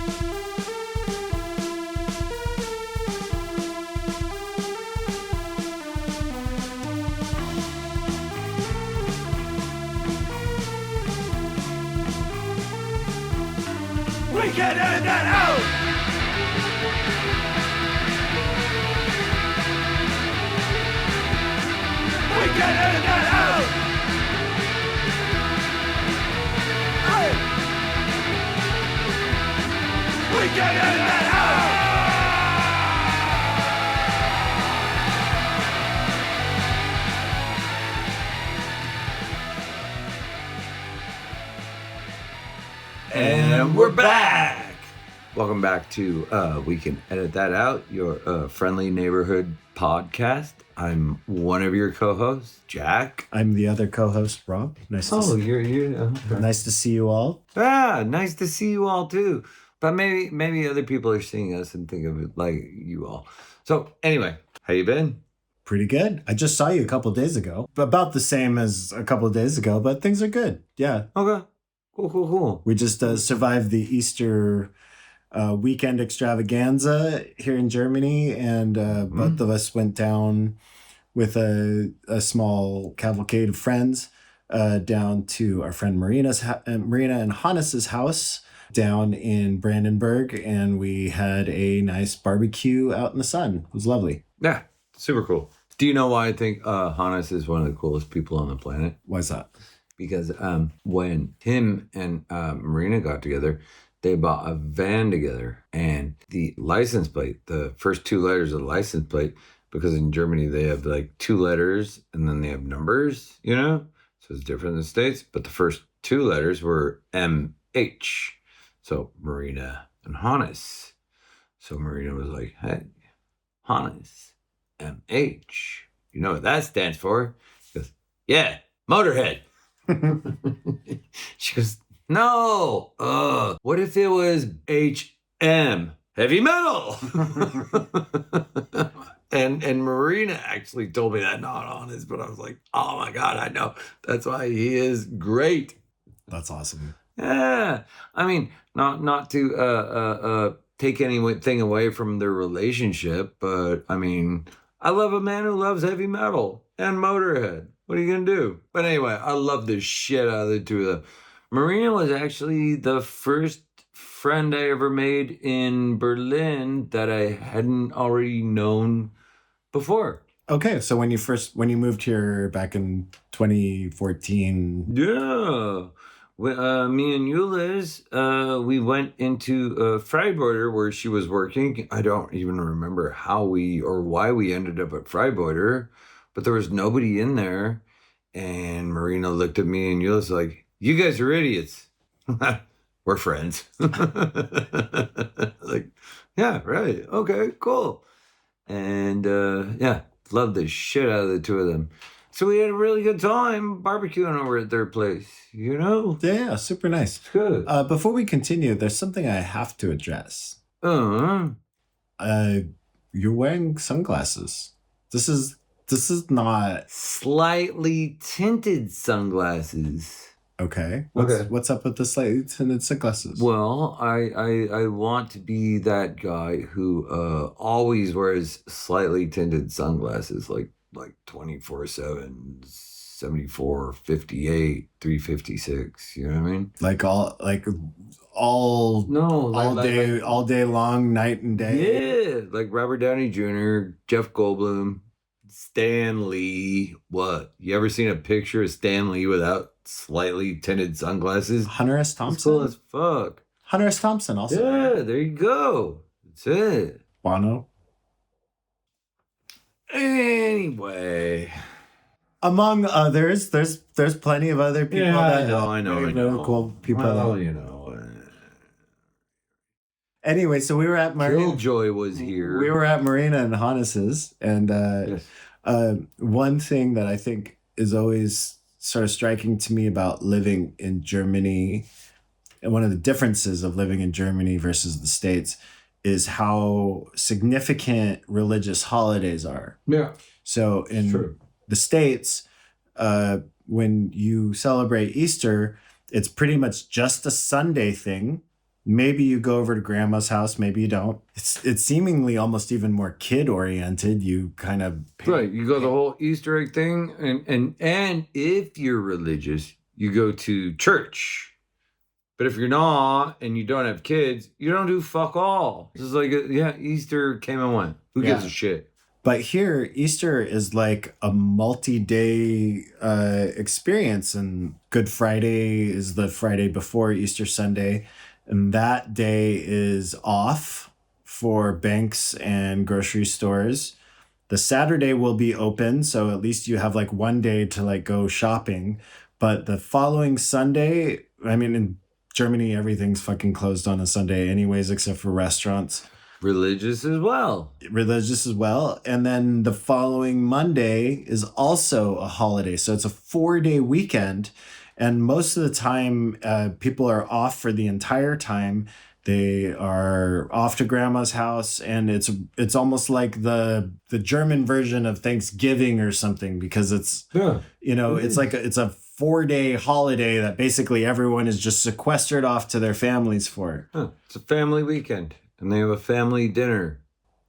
We can edit that out! We can edit that out! Hey! We can edit that out! And we're back! Welcome back to We Can Edit That Out, your friendly neighborhood podcast. I'm one of your co-hosts, Jack. I'm the other co-host, Rob. Nice to see you all. Ah, nice to see you all too. But maybe other people are seeing us and think of it like you all. So anyway, how you been? Pretty good. I just saw you a couple of days ago. About the same as a couple of days ago, but things are good. Yeah. Okay. Cool. We just survived the Easter weekend extravaganza here in Germany, and both of us went down with a small cavalcade of friends down to our friend Marina and Hannes's house down in Brandenburg, and we had a nice barbecue out in the sun. It was lovely. Yeah, super cool. Do you know why I think Hannes is one of the coolest people on the planet? Why is that? Because when him and Marina got together, they bought a van together, and the license plate, the first two letters of the license plate, because in Germany they have like two letters and then they have numbers, you know? So it's different in the States, but the first two letters were MH. So Marina and Hannes. So Marina was like, hey, Hannes, MH. You know what that stands for? He goes, yeah, Motorhead. She goes, no, what if it was HM, heavy metal? and Marina actually told me that, not honest, but I was like, oh my God, I know. That's why he is great. That's awesome. Yeah. I mean, not to take anything away from their relationship, but I mean, I love a man who loves heavy metal and Motorhead. What are you going to do? But anyway, I love the shit out of the two of them. Marina was actually the first friend I ever made in Berlin that I hadn't already known before. Okay, so when you moved here back in 2014. Yeah. Me and Yulis, we went into Freibeuter where she was working. I don't even remember how or why we ended up at Freibeuter, but there was nobody in there. And Marina looked at me and Yulis like, you guys are idiots. We're friends. Like, yeah, right. Okay, cool. And yeah, loved the shit out of the two of them. So we had a really good time barbecuing over at their place, you know? Yeah, super nice. It's good. Before we continue, there's something I have to address. You're wearing sunglasses. This is not slightly tinted sunglasses. Okay. What's up with the slightly tinted sunglasses? Well, I want to be that guy who always wears slightly tinted sunglasses, like 24/7, 74, 58, 356. You know what I mean? All day long, night and day. Yeah, like Robert Downey Jr., Jeff Goldblum, Stan Lee. What? You ever seen a picture of Stan Lee without slightly tinted sunglasses? Hunter S. Thompson. That's cool as fuck. Hunter S. Thompson also. Yeah, there you go. That's it. Bono. Anyway, among others, there's plenty of other people. Yeah, I know. Cool people. Well, you know. Anyway, so we were at Killjoy was here. We were at Marina and Hannes's, and yes. One thing that I think is always sort of striking to me about living in Germany, and one of the differences of living in Germany versus the States, is how significant religious holidays are. Yeah. So in the States, when you celebrate Easter, it's pretty much just a Sunday thing. Maybe you go over to grandma's house, maybe you don't. It's seemingly almost even more kid oriented. You kind of Right. You go the whole Easter egg thing, and if you're religious, you go to church. But if you're not and you don't have kids, you don't do fuck all. It's just like, Easter came and went. Who gives a shit? But here, Easter is like a multi-day experience, and Good Friday is the Friday before Easter Sunday, and that day is off for banks and grocery stores. The Saturday will be open, so at least you have like one day to like go shopping. But the following Sunday, I mean, in Germany, everything's fucking closed on a Sunday anyways, except for restaurants. Religious as well. And then the following Monday is also a holiday. So it's a 4-day weekend. And most of the time, people are off for the entire time. They are off to grandma's house, and it's almost like the German version of Thanksgiving or something, because it's it's a 4-day holiday that basically everyone is just sequestered off to their families for. It's a family weekend. And they have a family dinner.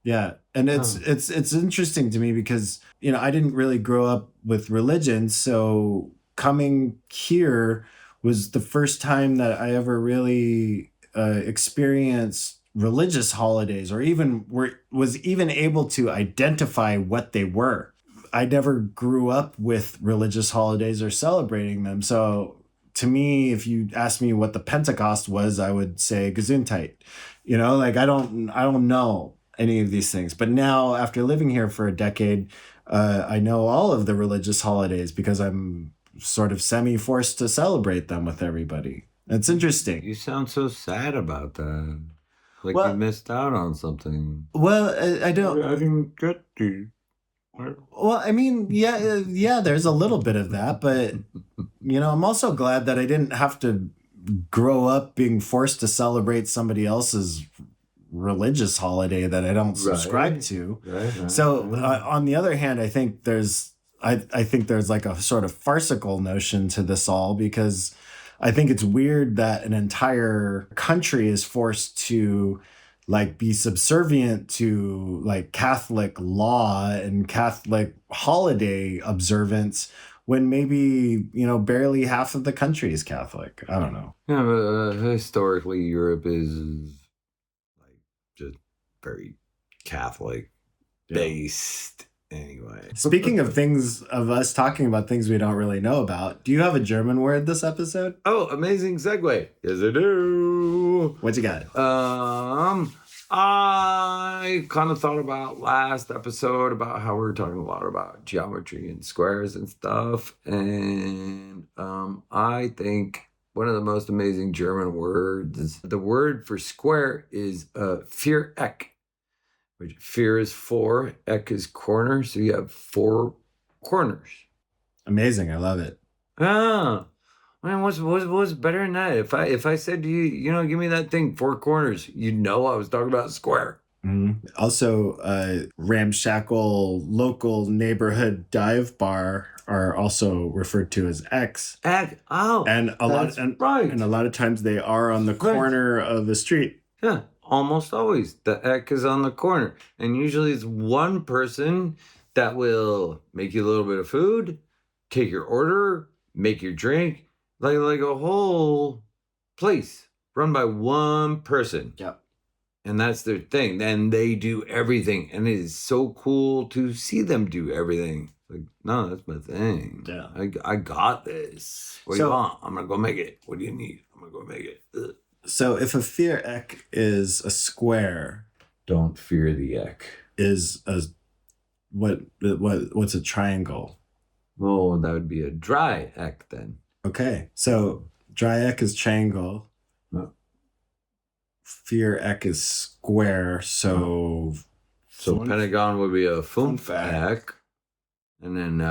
Yeah. And it's interesting to me because, I didn't really grow up with religion. So coming here was the first time that I ever really experienced religious holidays, or even was even able to identify what they were. I never grew up with religious holidays or celebrating them. So to me, if you ask me what the Pentecost was, I would say Gesundheit. I don't know any of these things. But now, after living here for a decade, I know all of the religious holidays because I'm sort of semi-forced to celebrate them with everybody. It's interesting. You sound so sad about that. Like you missed out on something. Well, I don't... I didn't get to... Well, I mean, yeah, there's a little bit of that, but, I'm also glad that I didn't have to grow up being forced to celebrate somebody else's religious holiday that I don't subscribe to. Right. So on the other hand, I think there's like a sort of farcical notion to this all, because I think it's weird that an entire country is forced to like be subservient to like Catholic law and Catholic holiday observance when maybe, barely half of the country is Catholic. I don't know. Yeah, but historically, Europe is like just very Catholic based anyway. Speaking of us talking about things we don't really know about, do you have a German word this episode? Oh, amazing segue. Yes, I do. What you got? I kind of thought about last episode about how we were talking a lot about geometry and squares and stuff. And I think one of the most amazing German words, the word for square is Viereck, which Vier is 4, Eck is corner. So you have 4 corners. Amazing. I love it. Ah. Man, what's better than that? If I said to you, give me that thing, 4 corners, I was talking about a square. Mm-hmm. Also, ramshackle local neighborhood dive bar are also referred to as X. Oh, and a lot of times they are on the corner of the street. Yeah, almost always the X is on the corner, and usually it's one person that will make you a little bit of food, take your order, make your drink. Like a whole place run by one person. Yeah. And that's their thing. And they do everything. And it is so cool to see them do everything. Like, no, that's my thing. Yeah. I got this. What do you want? I'm going to go make it. What do you need? I'm going to go make it. Ugh. So if a Viereck is a square. Don't fear the Eck. Is a, what's a triangle? Oh, that would be a dry Eck then. Okay, so Dreieck is triangle. Viereck is square. So Pentagon would be a Fünfeck, and then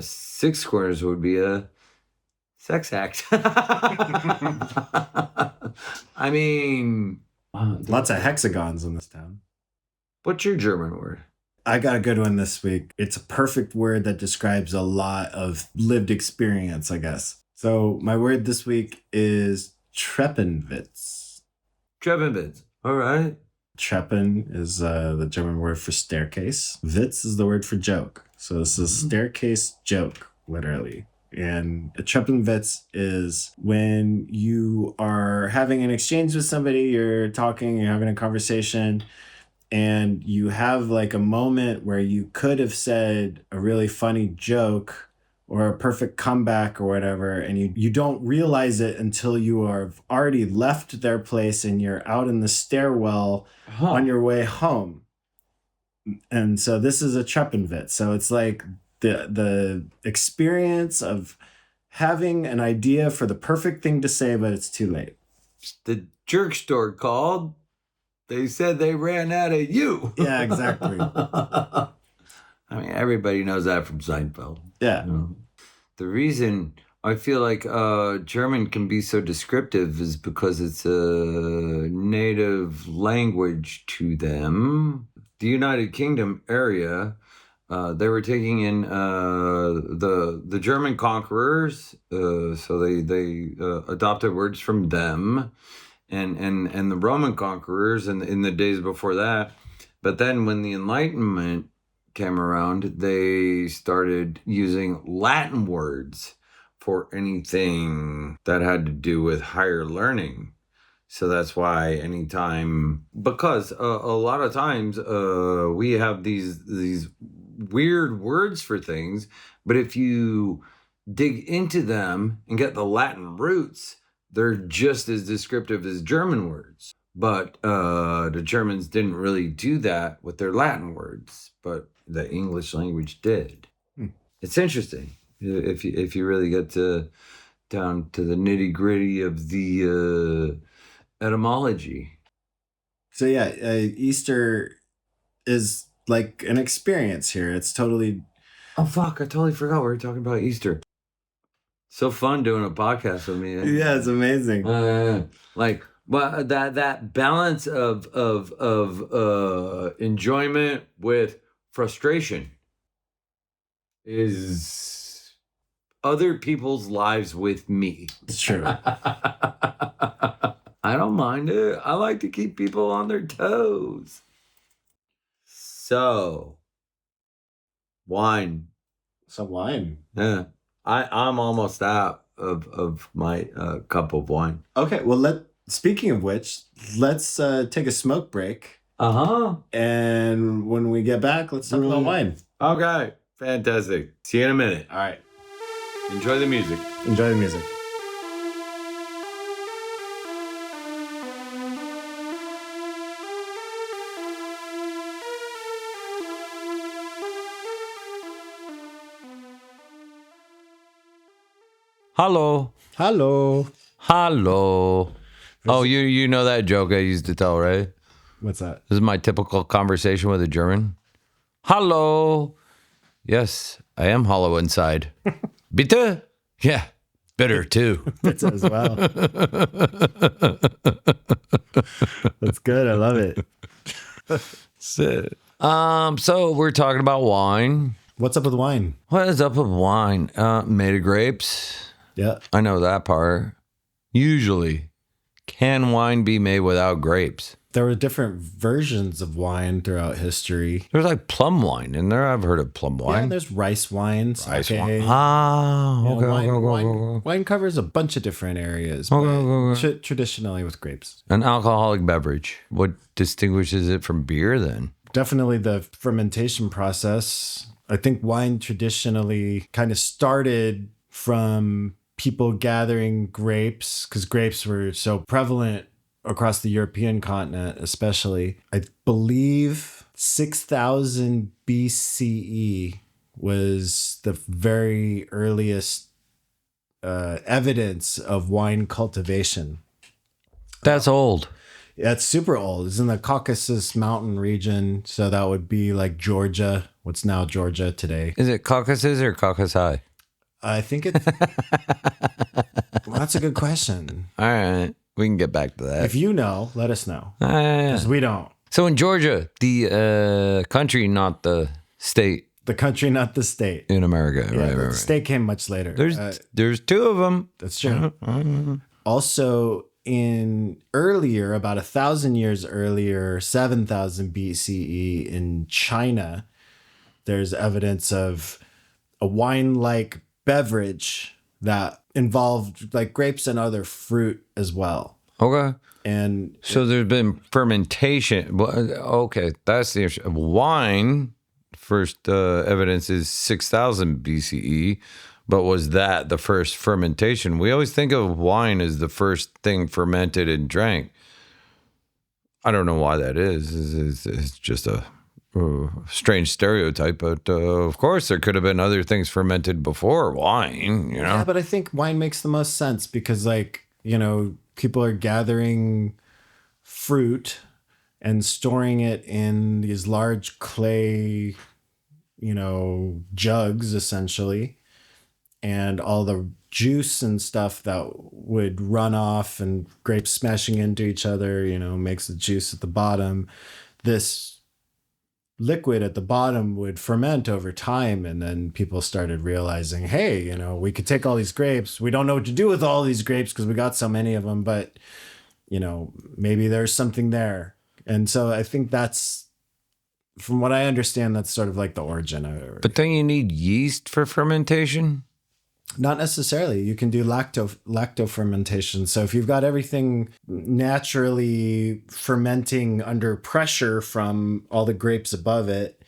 6 squares would be a sex act. I mean, lots of hexagons in this town. What's your German word? I got a good one this week. It's a perfect word that describes a lot of lived experience, I guess. So my word this week is Treppenwitz. Treppenwitz. All right. Treppen is the German word for staircase. Witz is the word for joke. So this is staircase joke, literally. And a Treppenwitz is when you are having an exchange with somebody, you're talking, you're having a conversation, and you have like a moment where you could have said a really funny joke or a perfect comeback or whatever, and you don't realize it until you are already left their place and you're out in the stairwell on your way home. And so this is a Treppenwitz. So it's like the experience of having an idea for the perfect thing to say, but it's too late. The jerk store called. They said they ran out of you. Yeah, exactly. I mean, everybody knows that from Seinfeld. Yeah. You know? The reason I feel like German can be so descriptive is because it's a native language to them. The United Kingdom area, they were taking in the German conquerors, so they adopted words from them, and the Roman conquerors in the days before that. But then when the Enlightenment came around, they started using Latin words for anything that had to do with higher learning. So that's why because a lot of times we have these weird words for things, but if you dig into them and get the Latin roots, they're just as descriptive as German words. But the Germans didn't really do that with their Latin words, but the English language did. It's interesting if you really get down to the nitty gritty of the etymology. So yeah, Easter is like an experience here. It's totally... Oh, fuck, I totally forgot we were talking about Easter. So fun doing a podcast with me. Yeah, it's amazing. Well, that balance of enjoyment with frustration is other people's lives with me. It's true. I don't mind it. I like to keep people on their toes. So, wine. Some wine. Yeah. I'm almost out of my cup of wine. Okay, well, speaking of which, let's take a smoke break. Uh-huh. And when we get back, let's talk about wine. Okay. Fantastic. See you in a minute. All right. Enjoy the music. Enjoy the music. Hello. Hello. Hello. Oh, you know that joke I used to tell, right? What's that? This is my typical conversation with a German. Hello. Yes, I am hollow inside. Bitte? Yeah, bitter too. That's as well. That's good. I love it. So we're talking about wine. What's up with wine? What is up with wine? Made of grapes. Yeah. I know that part. Usually, can wine be made without grapes? There were different versions of wine throughout history. There's like plum wine in there. I've heard of plum Yeah, wine. and there's rice wine. Rice sake. wine. Ah, okay, Wine covers a bunch of different areas. Traditionally with grapes. An alcoholic beverage. What distinguishes it from beer then? Definitely the fermentation process. I think wine traditionally kind of started from people gathering grapes because grapes were so prevalent across the European continent, especially. I believe 6000 BCE was the very earliest evidence of wine cultivation. That's old. Yeah, it's super old. It's in the Caucasus mountain region. So that would be like Georgia, what's now Georgia today. Is it Caucasus or Caucasus High? I think it's... Well, that's a good question. All right. We can get back to that. If you know, let us know. Yeah. Because we don't. So in Georgia, the country, not the state. The country, not the state. In America, Yeah, right. the state came much later. There's two of them. That's true. Also, about 1,000 years earlier, 7,000 BCE in China, there's evidence of a wine-like beverage that involved like grapes and other fruit as well. Okay. And So there's been fermentation. Well, okay, that's the issue. Wine, first evidence is 6,000 BCE, but was that the first fermentation? We always think of wine as the first thing fermented and drank. I don't know why that is. It's just a strange stereotype, but of course there could have been other things fermented before wine, you know? yeah, but I think wine makes the most sense because, like, you know, people are gathering fruit and storing it in these large clay, you know, jugs essentially, and all the juice and stuff that would run off and grapes smashing into each other, you know, makes the juice at the bottom. This liquid at the bottom would ferment over time, and then people started realizing, hey, you know, we could take all these grapes. We don't know what to do with all these grapes because we got so many of them, but, you know, maybe there's something there. And so I think that's, from what I understand, that's sort of like the origin of it. But don't you need yeast for fermentation? Not necessarily. You can do lacto fermentation. So if you've got everything naturally fermenting under pressure from all the grapes above it,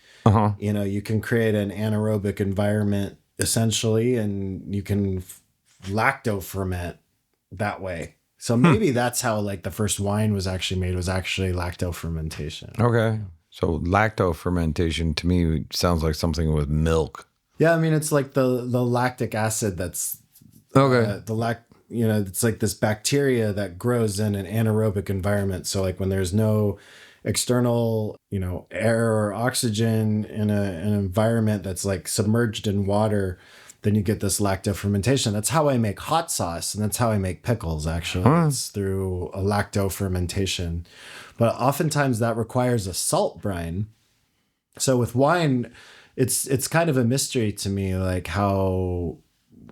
you know, you can create an anaerobic environment essentially, and you can lacto ferment that way. So maybe that's how like the first wine was actually made, was actually lacto fermentation. Okay. So lacto fermentation to me sounds like something with milk. Yeah, I mean, it's like the lactic acid that's okay. You know, it's like this bacteria that grows in an anaerobic environment. So like when there's no external, you know, air or oxygen in an environment that's like submerged in water, then you get this lacto fermentation. That's how I make hot sauce, and that's how I make pickles, actually. It's through a lacto fermentation. But oftentimes that requires a salt brine. So with wine, it's kind of a mystery to me, like how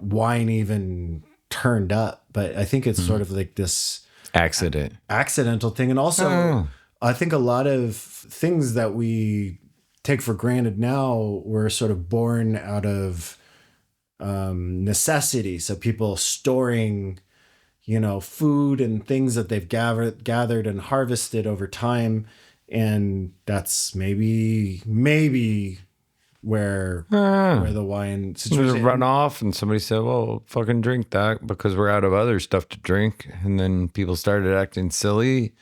wine even turned up. But I think it's sort of like this accidental thing. And also, I think a lot of things that we take for granted now were sort of born out of necessity. So people storing, you know, food and things that they've gathered and harvested over time. And that's maybe where the wine situation run off, and somebody said, well, fucking drink that because we're out of other stuff to drink. And then people started acting silly.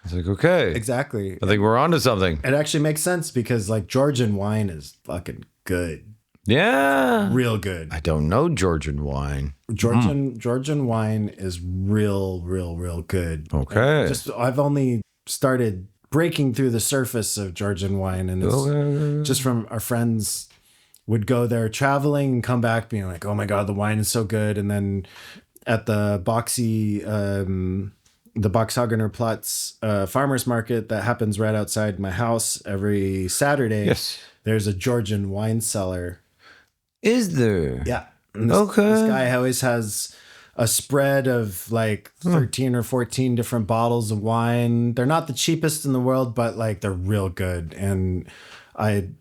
It's like, okay. Exactly. I think we're onto something. It actually makes sense because like Georgian wine is fucking good. Yeah. Real good. I don't know Georgian wine. Georgian wine is real good. Okay. I've only started breaking through the surface of Georgian wine, and it's just from our friends would go there traveling and come back being like, oh my God, the wine is so good. And then at the Boxhagener Platz farmers market that happens right outside my house every Saturday, yes, there's a Georgian wine cellar. Is there? Yeah. This guy always has a spread of like 13 or 14 different bottles of wine. They're not the cheapest in the world, but like they're real good. And I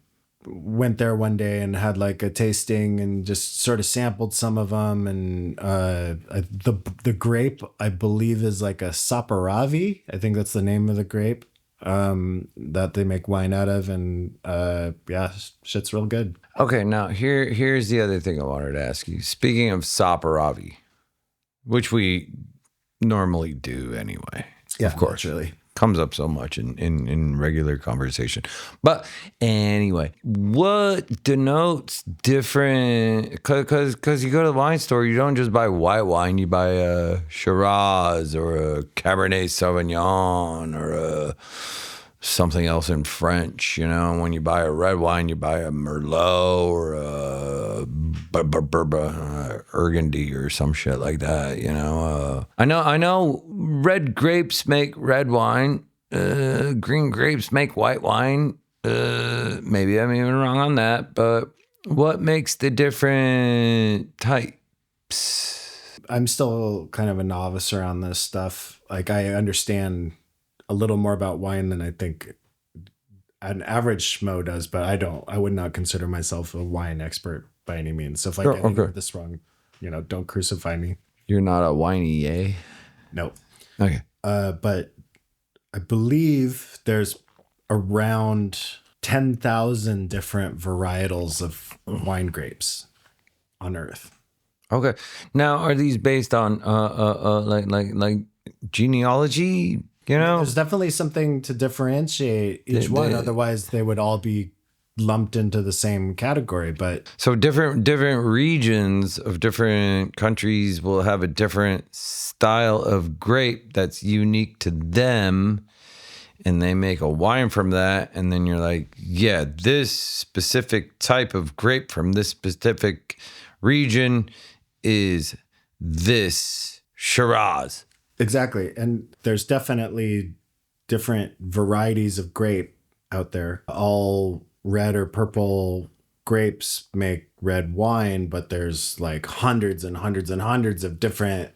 went there one day and had like a tasting and just sort of sampled some of them. And the grape, I believe, is like a Saperavi. I think that's the name of the grape that they make wine out of. And yeah, shit's real good. Okay, now here's the other thing I wanted to ask you. Speaking of Saperavi, which we normally do anyway. Yeah, of course. Naturally. Comes up so much in regular conversation. But anyway, what denotes different, because you go to the wine store, you don't just buy white wine, you buy a Shiraz or a Cabernet Sauvignon or a something else in French, you know. When you buy a red wine, you buy a Merlot or a Burgundy or some shit like that, you know. I know red grapes make red wine, green grapes make white wine. Maybe I'm even wrong on that, but what makes the different types? I'm still kind of a novice around this stuff. Like I understand a little more about wine than I think an average schmo does, but I would not consider myself a wine expert by any means. So if I get any of this wrong, don't crucify me. You're not a whiny, eh? No. Okay. But I believe there's around 10,000 different varietals of wine grapes on Earth. Okay. Now, are these based on like genealogy? There's definitely something to differentiate each one. Otherwise, they would all be lumped into the same category. But so different regions of different countries will have a different style of grape that's unique to them, and they make a wine from that. And then you're like, yeah, this specific type of grape from this specific region is this Shiraz. Exactly. And there's definitely different varieties of grape out there. All red or purple grapes make red wine, but there's like hundreds and hundreds and hundreds of different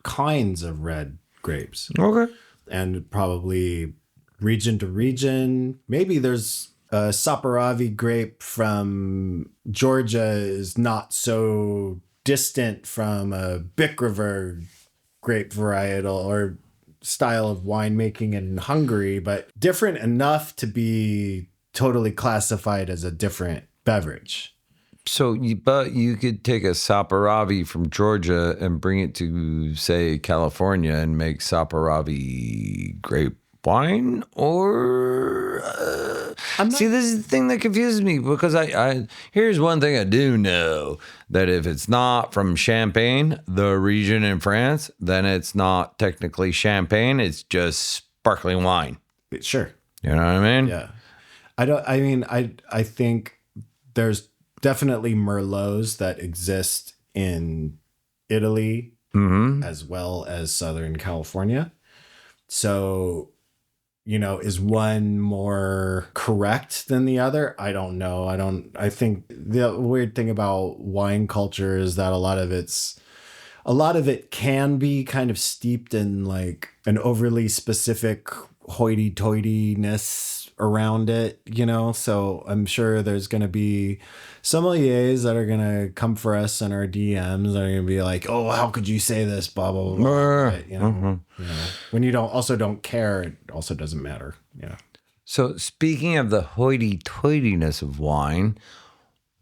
kinds of red grapes. Okay. And probably region to region. Maybe there's a Saperavi grape from Georgia is not so distant from a Bic River grape varietal or style of winemaking in Hungary, but different enough to be totally classified as a different beverage. So, but you could take a Saperavi from Georgia and bring it to, say, California and make Saperavi grape wine, or see, this is the thing that confuses me, because I here's one thing I do know, that if it's not from Champagne, the region in France, then it's not technically champagne, it's just sparkling wine. Sure. You know what I mean? Yeah. I think there's definitely Merlots that exist in Italy as well as Southern California. So, is one more correct than the other? I don't know. I think the weird thing about wine culture is that a lot of it can be kind of steeped in like an overly specific hoity-toityness around it, so I'm sure there's going to be sommeliers that are going to come for us in our DMs that are going to be like, oh, how could you say this, blah, blah, blah. But, when you don't care, it also doesn't matter. So speaking of the hoity-toityness of wine,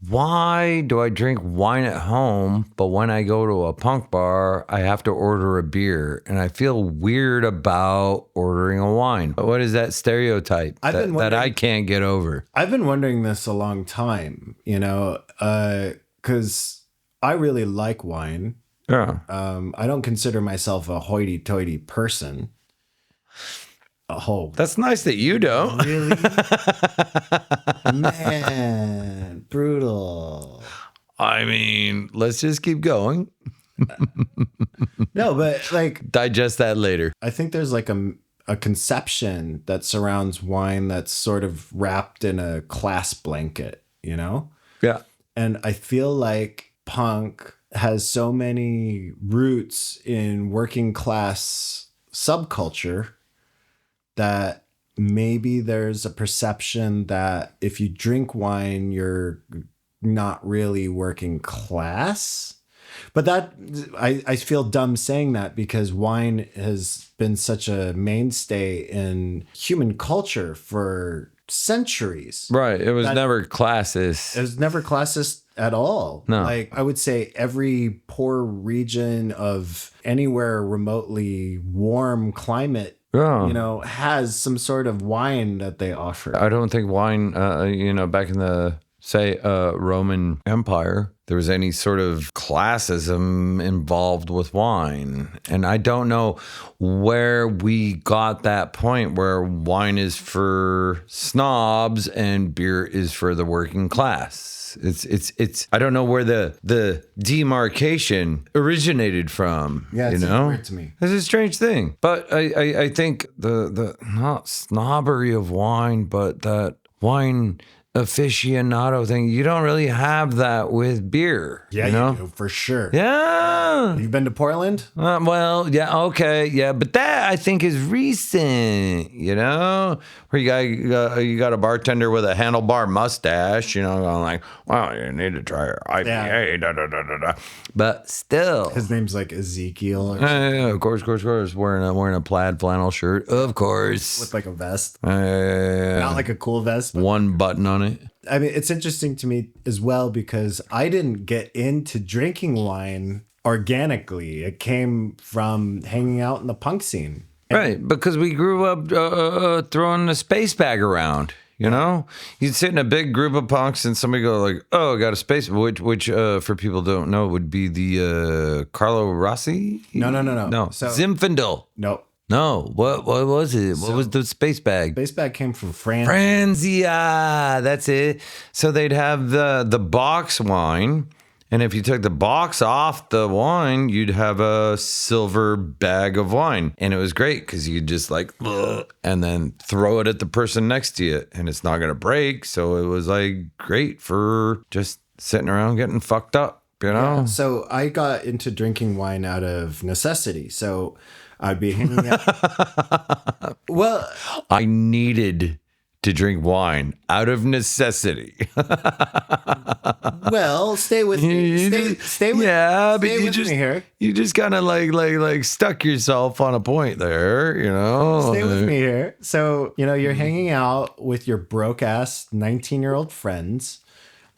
why do I drink wine at home, but when I go to a punk bar, I have to order a beer, and I feel weird about ordering a wine? What is that stereotype that I can't get over? I've been wondering this a long time, because I really like wine. Yeah. I don't consider myself a hoity-toity person. Oh, that's nice that you don't. Really? Man, brutal. I mean, let's just keep going. No, but like digest that later. I think there's like a conception that surrounds wine that's sort of wrapped in a class blanket, Yeah. And I feel like punk has so many roots in working class subculture that maybe there's a perception that if you drink wine, you're not really working class. But that I feel dumb saying that, because wine has been such a mainstay in human culture for centuries. Right. It was never classist. It was never classist at all. No. Like I would say every poor region of anywhere remotely warm climate has some sort of wine that they offer. I don't think wine, back in the, say, Roman Empire, there was any sort of classism involved with wine. And I don't know where we got that point where wine is for snobs and beer is for the working class. It's I don't know where the demarcation originated from. Yeah, it's weird to me. It's a strange thing. But I think the not snobbery of wine, but that wine aficionado thing. You don't really have that with beer. Yeah, you know? do, for sure. Yeah. You've been to Portland? Well, yeah, okay, yeah, but that I think is recent, you know, where you got a bartender with a handlebar mustache, you know, going like, well, you need to try our IPA, da, da, da, da, da. But still, His name's like Ezekiel or something. yeah, of course, wearing a plaid flannel shirt, of course, With like a vest. yeah. Not like a cool vest, but One button on it. I mean, it's interesting to me as well because I didn't get into drinking wine organically. It came from hanging out in the punk scene. Right, because we grew up throwing a space bag around. You know, you'd sit in a big group of punks, and somebody go like, "Oh, I got a space," which for people who don't know would be the Carlo Rossi. No. So, Zinfandel. No. No, what was it? What was the space bag? Space bag came from France. Franzia, that's it. So they'd have the box wine, and if you took the box off the wine, you'd have a silver bag of wine, and it was great because you just like, ugh, and then throw it at the person next to you, and it's not gonna break. So it was like great for just sitting around getting fucked up, you know. Yeah, so I got into drinking wine out of necessity. So I'd be hanging out. Well, I needed to drink wine out of necessity. well, stay with me. Stay with, yeah, but stay you with just me here. you just kind of like stuck yourself on a point there, you know. Stay with me here. So, you know, you're hanging out with your broke ass 19-year-old friends.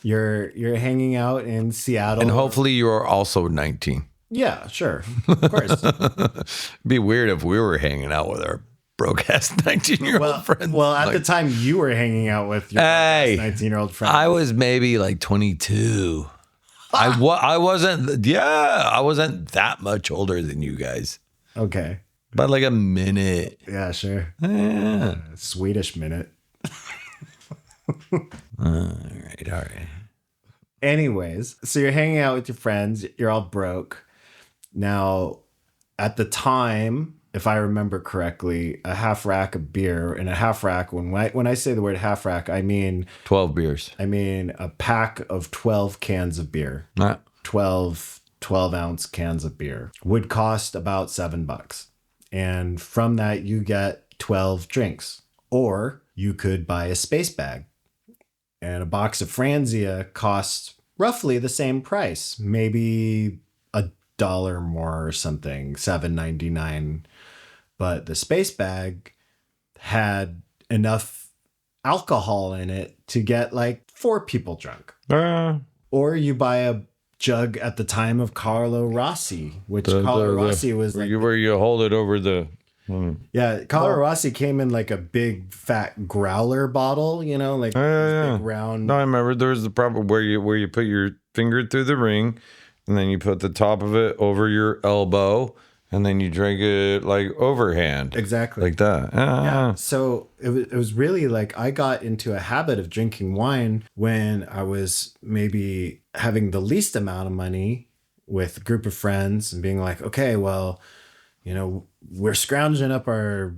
You're hanging out in Seattle. And hopefully you are also 19. Yeah, sure. Of course. It'd be weird if we were hanging out with our broke ass 19-year-old friends. Well, at the time you were hanging out with your 19-year-old friend. I was maybe like 22. I wasn't that much older than you guys. Okay. By like a minute. Yeah, sure. Yeah. Swedish minute. All right. Anyways, so you're hanging out with your friends. You're all broke. Now, at the time, if I remember correctly, a half rack of beer and a half rack, when I say the word half rack, I mean 12 beers. I mean a pack of 12 cans of beer. 12 ounce cans of beer would cost about $7. And from that, you get 12 drinks. Or you could buy a space bag. And a box of Franzia costs roughly the same price, maybe $1 more or something, $7.99. But the space bag had enough alcohol in it to get like 4 people drunk. Or you buy a jug at the time of Carlo Rossi, which Carlo Rossi was like where you hold it over the. Yeah, Carlo Rossi came in like a big fat growler bottle, you know, like big round. No, I remember there was the problem where you put your finger through the ring, and then you put the top of it over your elbow, and then you drink it like overhand. Exactly. Like that. Yeah. So it was really like I got into a habit of drinking wine when I was maybe having the least amount of money with a group of friends and being like, okay, well, you know, we're scrounging up our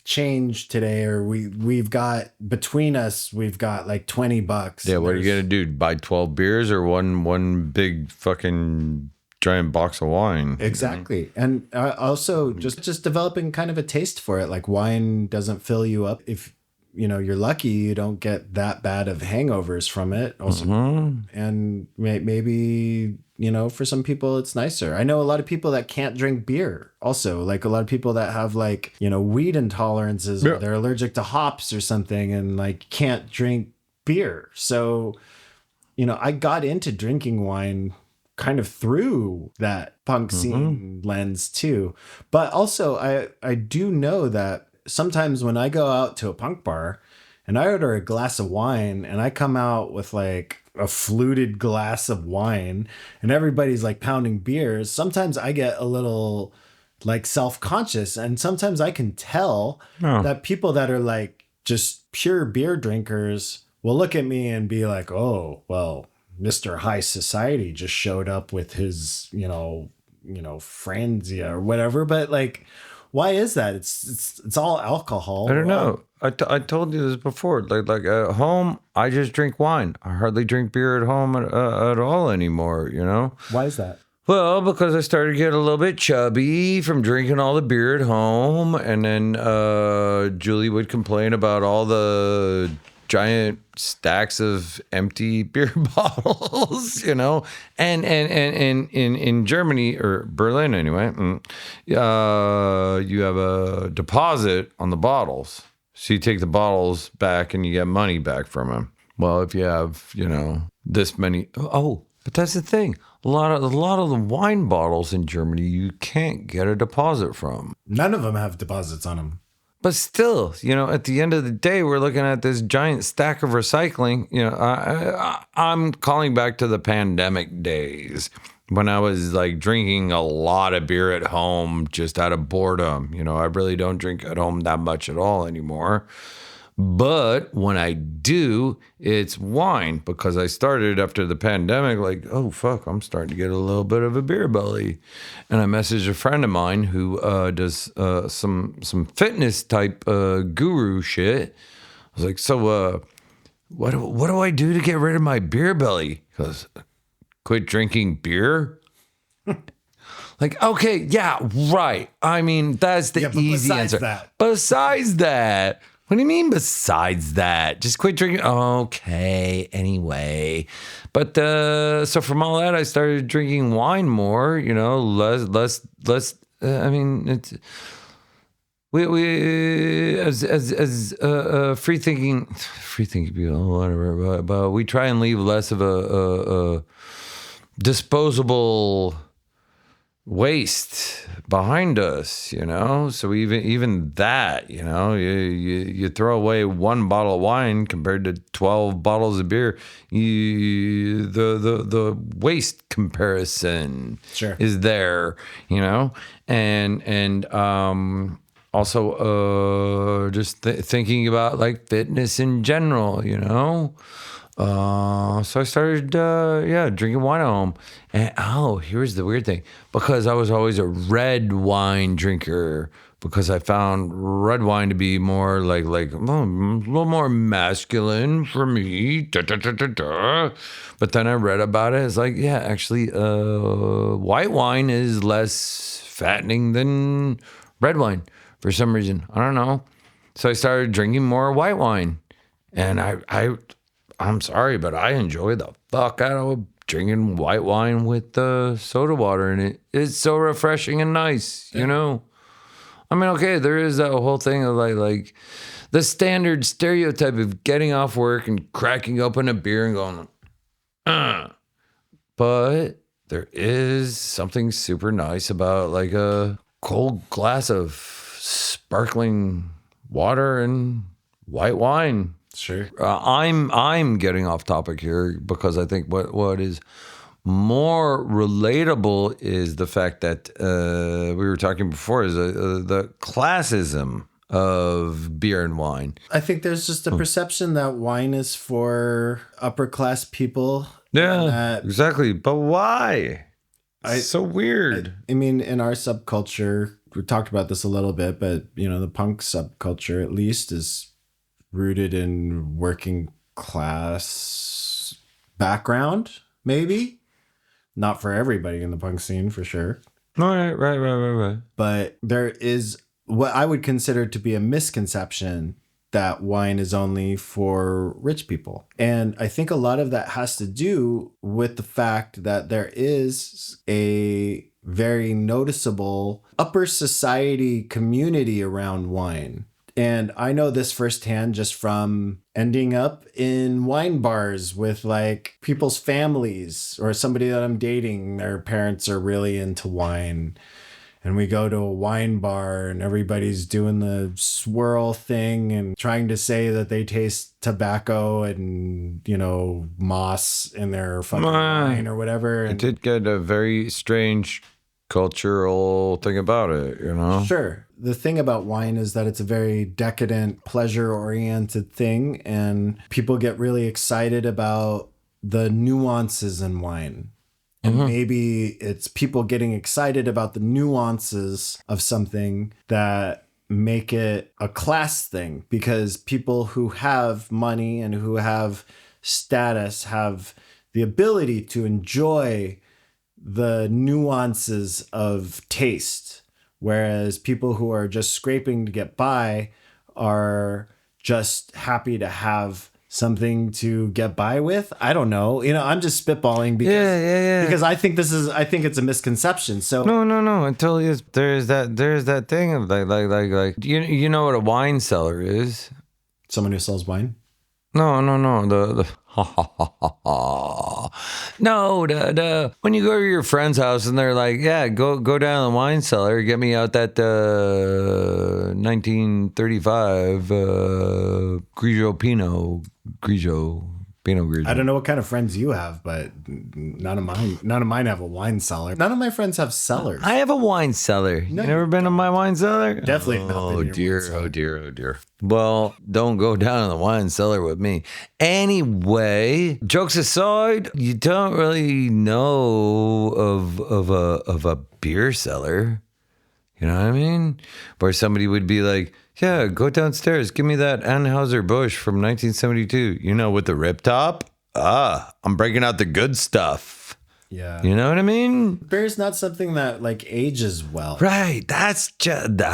change today, or we've got between us, we've got like $20. Yeah, what are you gonna do? Buy 12 beers or one big fucking giant box of wine? Exactly. And also just developing kind of a taste for it. Like wine doesn't fill you up. If you know you're lucky, you don't get that bad of hangovers from it. Also, and maybe. You know, for some people, it's nicer. I know a lot of people that can't drink beer. Also, like a lot of people that have like, you know, weed intolerances or they're allergic to hops or something and like can't drink beer. So, you know, I got into drinking wine kind of through that punk scene lens too. But also, I do know that sometimes when I go out to a punk bar and I order a glass of wine and I come out with like a fluted glass of wine and everybody's like pounding beers, sometimes I get a little like self-conscious, and sometimes I can tell that people that are like just pure beer drinkers will look at me and be like, oh, well, Mr. High Society just showed up with his, you know, Franzia or whatever. But like Why is that? It's all alcohol. I don't know. I told you this before. Like at home, I just drink wine. I hardly drink beer at home at all anymore. You know. Why is that? Well, because I started getting a little bit chubby from drinking all the beer at home, and then Julie would complain about all the giant stacks of empty beer bottles, you know. And in Germany or Berlin anyway, you have a deposit on the bottles. So you take the bottles back and you get money back from them. Well, if you have, you know, this many, but that's the thing. A lot of the wine bottles in Germany you can't get a deposit from. None of them have deposits on them. But still, you know, at the end of the day, we're looking at this giant stack of recycling. You know, I'm calling back to the pandemic days when I was like drinking a lot of beer at home just out of boredom. You know, I really don't drink at home that much at all anymore. But when I do, it's wine, because I started after the pandemic, like, oh, fuck, I'm starting to get a little bit of a beer belly. And I messaged a friend of mine who does some fitness type guru shit. I was like, so what do I do to get rid of my beer belly? He goes, quit drinking beer? Like, okay, yeah, right. I mean, that's the easy answer. Besides that. What do you mean besides that? Just quit drinking. Okay, anyway. But so from all that, I started drinking wine more, you know, less. I mean, it's we as free thinking people, whatever, but we try and leave less of a disposable waste behind us, you know. So even that, you know, you throw away one bottle of wine compared to 12 bottles of beer. The waste comparison is there, you know, and also just thinking about like fitness in general, you know. So I started, drinking wine at home. And here's the weird thing. Because I was always a red wine drinker, because I found red wine to be more like a little more masculine for me. But then I read about it. It's like, yeah, actually, white wine is less fattening than red wine for some reason. I don't know. So I started drinking more white wine. And I'm sorry, but I enjoy the fuck out of drinking white wine with soda water in it. It's so refreshing and nice, you know? I mean, okay, there is that whole thing of like the standard stereotype of getting off work and cracking open a beer and going, But there is something super nice about like a cold glass of sparkling water and white wine. Sure. I'm getting off topic here because I think what is more relatable is the fact that we were talking before is the classism of beer and wine. I think there's just a perception that wine is for upper class people. Yeah, exactly. But why? It's so weird. I mean, in our subculture, we talked about this a little bit, but you know, the punk subculture at least is rooted in working class background, maybe. Not for everybody in the punk scene, for sure. Right. But there is what I would consider to be a misconception that wine is only for rich people. And I think a lot of that has to do with the fact that there is a very noticeable upper society community around wine. And I know this firsthand just from ending up in wine bars with like people's families or somebody that I'm dating. Their parents are really into wine. And we go to a wine bar and everybody's doing the swirl thing and trying to say that they taste tobacco and, you know, moss in their fucking wine or whatever. It did get a very strange cultural thing about it, you know? Sure. The thing about wine is that it's a very decadent, pleasure-oriented thing, and people get really excited about the nuances in wine. And maybe it's people getting excited about the nuances of something that make it a class thing, because people who have money and who have status have the ability to enjoy the nuances of taste, whereas people who are just scraping to get by are just happy to have something to get by with. I don't know. I'm just spitballing because I think it's a misconception. So No. Until there's that thing of like you know what a wine cellar is? someone who sells wine. No. The no, the when you go to your friend's house and they're like, yeah, go down to the wine cellar, get me out that 1935 Pinot Grigio. I don't know what kind of friends you have, but none of mine have a wine cellar. None of my friends have cellars. I have a wine cellar. No, you never been to my wine cellar? Definitely not. Oh dear. Well, don't go down in the wine cellar with me. Anyway, jokes aside, you don't really know of a beer cellar. You know what I mean? Where somebody would be like, yeah, go downstairs. Give me that Anheuser-Busch from 1972. You know, with the rip top? I'm breaking out the good stuff. Yeah. You know what I mean? Beer's not something that like ages well. Right. That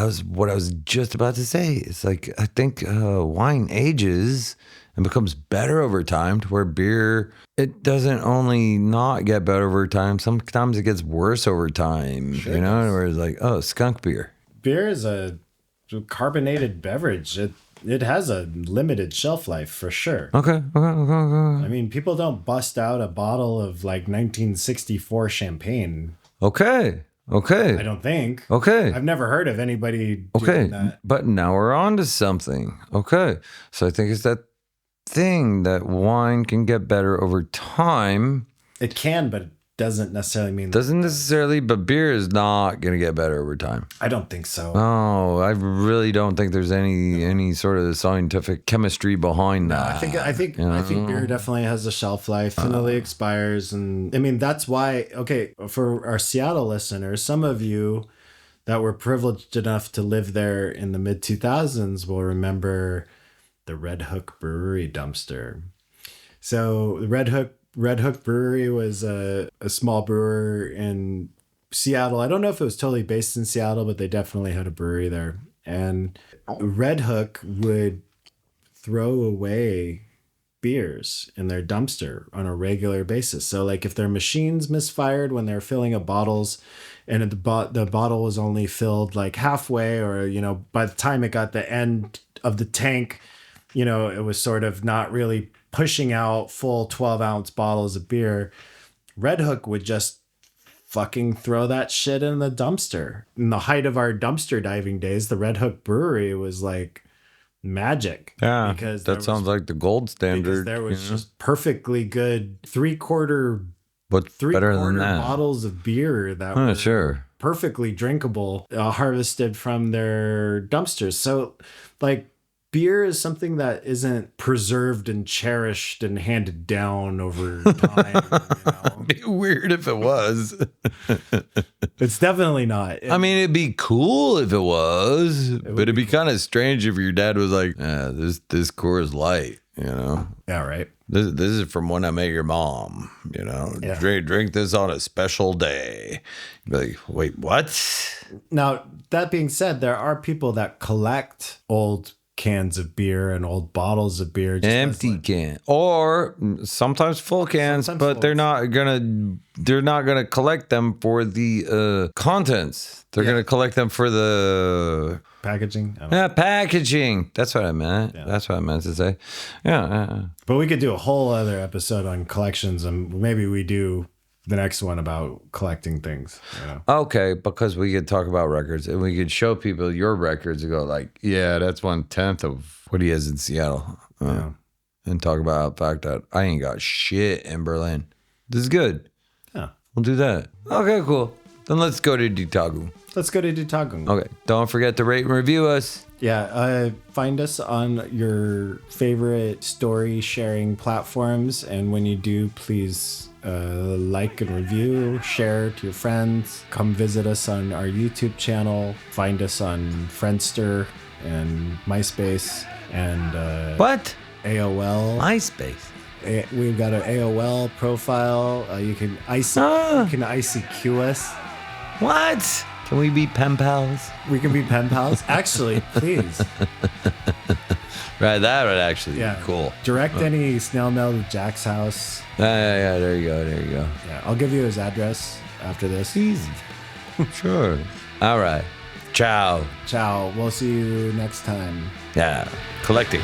was what I was just about to say. It's like, I think wine ages and becomes better over time, to where beer, it doesn't only not get better over time. Sometimes it gets worse over time. Sure you know, does. where it's like, oh, skunk beer. Beer is a carbonated beverage. It has a limited shelf life for sure. Okay. I mean, people don't bust out a bottle of like 1964 champagne. Okay. I don't think. Okay. I've never heard of anybody Okay. doing that. But now we're on to something. Okay. So I think it's that thing that wine can get better over time. It can, but it doesn't necessarily mean Doesn't necessarily, but beer is not going to get better over time. I don't think so. No, I really don't think there's any sort of scientific chemistry behind that. I think beer definitely has a shelf life, finally expires, and I mean that's why. Okay, for our Seattle listeners, some of you that were privileged enough to live there in the mid 2000s will remember the Red Hook Brewery dumpster. So the Red Hook Brewery was a small brewer in Seattle. I don't know if it was totally based in Seattle, but they definitely had a brewery there. And Red Hook would throw away beers in their dumpster on a regular basis. So like if their machines misfired when they're filling up bottles and the bottle was only filled like halfway, or, by the time it got the end of the tank, it was sort of not really pushing out full 12-ounce bottles of beer, Red Hook would just fucking throw that shit in the dumpster. In the height of our dumpster diving days, the Red Hook Brewery was like magic. Yeah, because that sounds like the gold standard. Because there was just perfectly good three-quarter better than that? bottles of beer that were perfectly drinkable, harvested from their dumpsters. So, like, beer is something that isn't preserved and cherished and handed down over time. It'd be weird if it was. It's definitely not. I mean, it'd be cool if it was, but it'd be kind of strange if your dad was like, this Coors Light, Yeah, right. This is from when I met your mom, Yeah. Drink this on a special day. You'd be like, wait, what? Now, that being said, there are people that collect old cans of beer and old bottles of beer, just Empty can, or sometimes full cans, but they're not gonna collect them for the contents. They're gonna collect them for the packaging. Packaging. That's what I meant. Yeah. That's what I meant to say. Yeah. But we could do a whole other episode on collections, and maybe we do the next one about collecting things. Okay, because we could talk about records and we could show people your records and go like, yeah, that's 1/10 of what he has in Seattle. And talk about the fact that I ain't got shit in Berlin. This is good. Yeah. We'll do that. Okay, cool. Then let's go to Ditagu. Let's go to Ditagung. Okay. Don't forget to rate and review us. Yeah, find us on your favorite story sharing platforms, and when you do, please like and review, share to your friends. Come visit us on our YouTube channel. Find us on Friendster and MySpace and What? AOL. MySpace. We've got an AOL profile. You can ICQ us. What? Can we be pen pals? We can be pen pals. Actually, please. Right, that would actually be cool. Direct any snail mail to Jack's house. Yeah, there you go. Yeah, I'll give you his address after this. Easy. Sure. All right. Ciao. Ciao. We'll see you next time. Yeah. Collecting.